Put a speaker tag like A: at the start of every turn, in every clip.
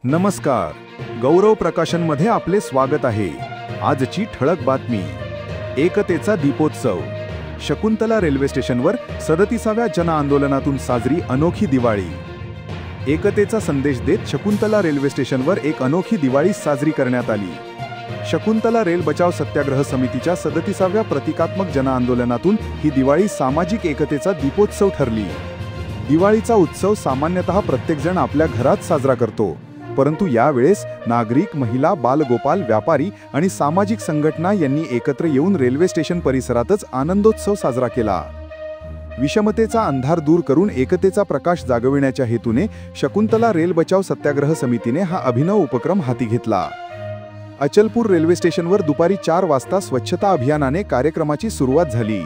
A: नमस्कार, गौरव प्रकाशनमध्ये आपले स्वागत आहे। आजची ठळक बातमी, एकतेचा दीपोत्सव। शकुंतला रेल्वे स्टेशनवर 37व्या जन आंदोलनातून साजरी अनोखी दिवाळी। एकतेचा संदेश देत शकुंतला रेल्वे स्टेशनवर एक अनोखी दिवाळी साजरी करण्यात आली। शकुंतला रेल बचाव सत्याग्रह समितीच्या 37व्या प्रतिकात्मक जन आंदोलनातून ही दिवाळी सामाजिक एकतेचा दीपोत्सव ठरली। दिवाळीचा उत्सव सामान्यतः प्रत्येकजण आपल्या घरात साजरा करतो, परंतु यावेळेस नागरिक, महिला, बालगोपाल, व्यापारी आणि सामाजिक संघटना यांनी एकत्र येऊन रेल्वे स्टेशन परिसरातच आनंदोत्सव साजरा केला। विषमतेचा अंधार दूर करून एकतेचा प्रकाश जागविण्याच्या हेतूने शकुंतला रेल बचाव सत्याग्रह समितीने हा अभिनव उपक्रम हाती घेतला। अचलपूर रेल्वे स्टेशनवर दुपारी 4 वाजता स्वच्छता अभियानाने कार्यक्रमाची सुरुवात झाली।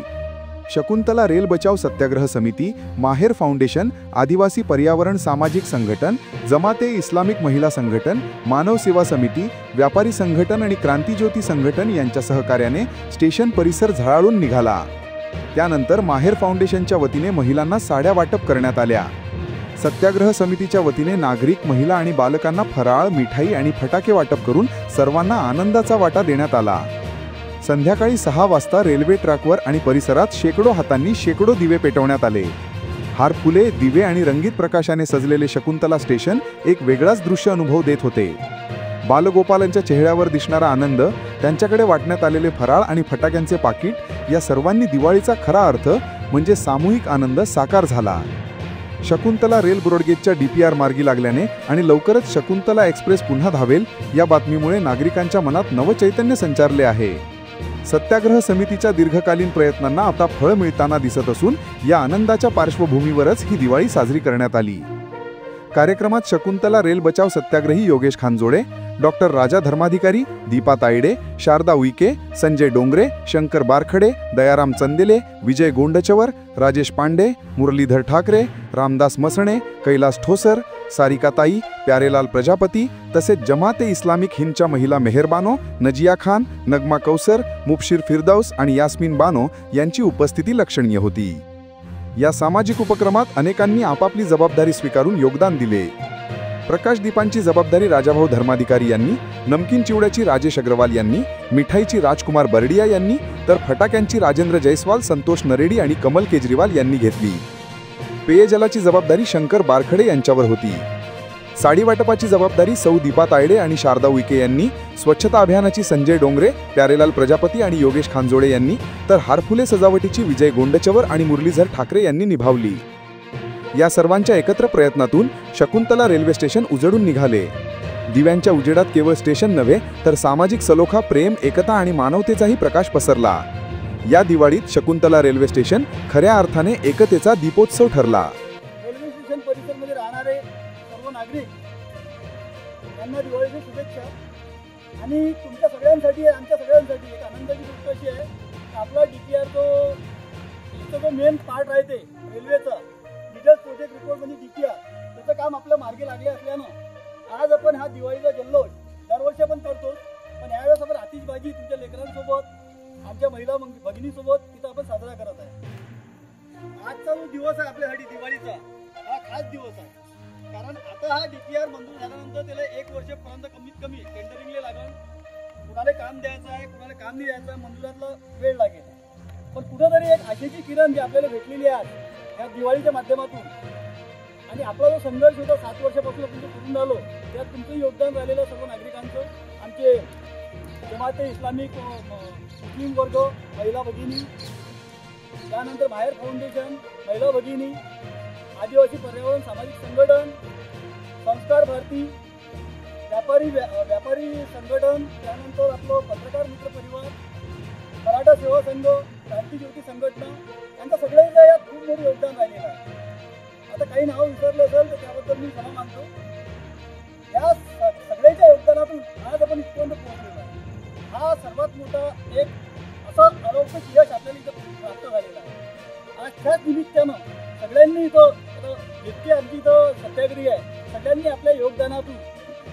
A: शकुंतला रेल बचाव सत्याग्रह समिती, माहेर फाउंडेशन, आदिवासी पर्यावरण सामाजिक संघटन, जमाते इस्लामिक महिला संघटन, मानव सेवा समिती, व्यापारी संघटन आणि क्रांतिज्योती संघटन यांच्या सहकार्याने स्टेशन परिसर झळाळून निघाला। त्यानंतर माहेर फाउंडेशनच्या वतीने महिलांना साड्या वाटप करण्यात आल्या। सत्याग्रह समितीच्या वतीने नागरिक, महिला आणि बालकांना फराळ, मिठाई आणि फटाके वाटप करून सर्वांना आनंदाचा वाटा देण्यात आला। संध्याकाळी 6 वाजता रेल्वे ट्रॅकवर आणि परिसरात शेकडो हातांनी शेकडो दिवे पेटवण्यात आले। हार, फुले, दिवे आणि रंगीत प्रकाशाने सजलेले शकुंतला स्टेशन एक वेगळाच दृश्य अनुभव देत होते। बालगोपालांच्या चेहऱ्यावर दिसणारा आनंद, त्यांच्याकडे वाटण्यात आलेले फराळ आणि फटाक्यांचे पाकिट या सर्वांनी दिवाळीचा खरा अर्थ म्हणजे सामूहिक आनंद साकार झाला। शकुंतला रेल ब्रॉडगेजच्या DPR मार्गी लागल्याने आणि लवकरच शकुंतला एक्सप्रेस पुन्हा धावेल या बातमीमुळे नागरिकांच्या मनात नवचैतन्य संचारले आहे। सत्याग्रह समितीच्या दीर्घकालीन प्रयत्नांना आता फळ मिळताना दिसत असून या आनंदाच्या पार्श्वभूमीवरच ही दिवाळी साजरी करण्यात आली। कार्यक्रमात शकुंतला रेल बचाव सत्याग्रही योगेश खानजोडे, डॉक्टर राजा धर्माधिकारी, दीपा तायडे, शारदा उईके, संजय डोंगरे, शंकर बारखडे, दयाराम चंदेले, विजय गोंडचवर, राजेश पांडे, मुरलीधर ठाकरे, रामदास मसणे, कैलास ठोसर, सारिका ताई, प्यारेलाल प्रजापती तसेच जमाते इस्लामिक हिंदच्या महिला मेहर बानो, नजिया खान, नगमा कौसर, मुबशीर फिरदौस आणि यास्मीन बानो यांची उपस्थिती लक्षणीय होती। या सामाजिक उपक्रमात अनेकांनी आपापली जबाबदारी स्वीकारून योगदान दिले। प्रकाश दीपांची जबाबदारी राजाभाऊ धर्माधिकारी यांनी, नमकीन चिवड्याची राजेश अग्रवाल यांनी, मिठाईची राजकुमार बर्डिया यांनी, तर फटाक्यांची राजेंद्र जयस्वाल, संतोष नरेडी आणि कमल केजरीवाल यांनी घेतली। पेयजलाची जबाबदारी शंकर बारखडे यांच्यावर होती। साडी वाटपाची जबाबदारी सौ दीपा तायडे आणि शारदा उईके यांनी, स्वच्छता अभियानाची संजय डोंगरे, प्यारेलाल प्रजापती आणि योगेश खानजोडे यांनी, तर हारफुले सजावटीची विजय गोंडचवर आणि मुरलीधर ठाकरे यांनी निभावली। या सर्वांच्या एकत्र प्रयत्नातून शकुंतला रेल्वे स्टेशन उजळून निघाले। दिव्यांच्या उजेडात केवळ स्टेशन नव्हे तर सामाजिक सलोखा, प्रेम, एकता आणि मानवतेचाही प्रकाश पसरला। या दिवाळीत शकुंतला रेल्वे स्टेशन खऱ्या अर्थाने एकतेचा दीपोत्सव ठरला।
B: रेल्वे स्टेशन परिसरामध्ये राहणारे सर्व नागरिक यांना दिवाळीच्या शुभेच्छा। आणि तुमच्या सगळ्यांसाठी, आमच्या सगळ्यांसाठी एक आनंदाची गोष्ट अशी आहे की आपला DPR जो मेन पार्ट आहे ते रेल्वेचा डिटेल्स प्रोजेक्ट रिपोर्ट म्हणजे DPR त्याचं काम आपल्या मार्गी लागले असल्यानं आज आपण हा दिवाळीचा जल्लोष दरवर्षी आपण करतो, पण यावेळेस आपण आतिषबाजी तुमच्या लेकरांसोबत, आमच्या महिला भगिनीसोबत तिथं आपण साजरा करत आहे। आजचा जो दिवस आहे आपल्यासाठी दिवाळीचा हा खास दिवस आहे, कारण आता हा DPR मंजूर झाल्यानंतर त्याला 1 वर्षापर्यंत कमीत कमी टेंडरिंगला लागेल, कुणाला काम द्यायचं आहे, कुणाला काम नाही द्यायचं आहे, मंजुरातला वेळ लागेल। पण कुठंतरी एक आशेची किरण जी आपल्याला भेटलेली आहे या दिवाळीच्या माध्यमातून, आणि आपला जो संघर्ष होता 7 वर्षापासून आपण जो करून राहिलो त्यात तुमचं योगदान राहिलेलं सर्व नागरिकांचं, आमचे जमाते इस्लामिक मुस्लिम वर्ग, महिला भगिनी, त्यानंतर माहेर फाउंडेशन, महिला भगिनी, आदिवासी पर्यावरण सामाजिक संघटन, संस्कार भारती, व्यापारी संघटन, त्यानंतर आपलं पत्रकार मित्र परिवार, मराठा सेवा संघ, क्रांतिज्योती संघटना यांचं सगळ्यांचं यात खूप मोठं योगदान राहिलेलं आहे। आता काही नाव विसरले असेल तर त्याबद्दल मी क्षमा मागतो। या सगळ्यांच्या योगदानातून आज आपण इथपर्यंत पोहोचलेलो आहे। हा सर्वात मोठा एक असा अलौकिक यश आपल्याला इथं प्राप्त झालेला आहे। आज त्याच निमित्तानं सगळ्यांनी इथं जितकी आमची इथं सत्याग्रही आहे सगळ्यांनी आपल्या योगदानातून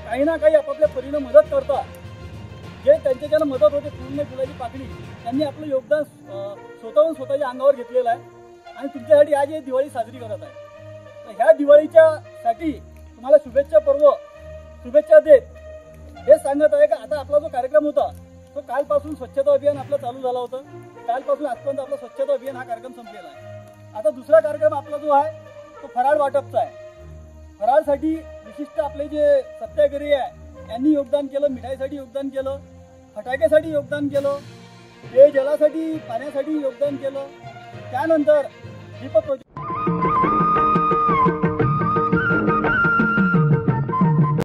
B: काही ना काही आपापल्या परीने मदत करता, जे त्यांच्याच्यानं मदत होते पूर्ण फुलाची पाकळी, त्यांनी आपलं योगदान स्वतःहून स्वतःच्या अंगावर घेतलेलं आहे आणि तुमच्यासाठी आज ही दिवाळी साजरी करत आहे। तर ह्या दिवाळीच्या साठी तुम्हाला शुभेच्छा पर्व शुभेच्छा देत हे सांगत आहे की आता आपला जो कार्यक्रम होता तो कालपासून स्वच्छता अभियान आपलं चालू झालं होतं. कालपासून आजपर्यंत आपला स्वच्छता अभियान हा कार्यक्रम संपलेला आहे. आता दुसरा कार्यक्रम आपला जो आहे तो फराळ वाटपचा आहे. फराळसाठी विशिष्ट आपले जे सत्याग्रही आहे यांनी योगदान केलं, मिठाईसाठी योगदान केलं, फटाक्यासाठी योगदान केलं, पेयजलासाठी पाण्यासाठी योगदान केलं. त्यानंतर दीप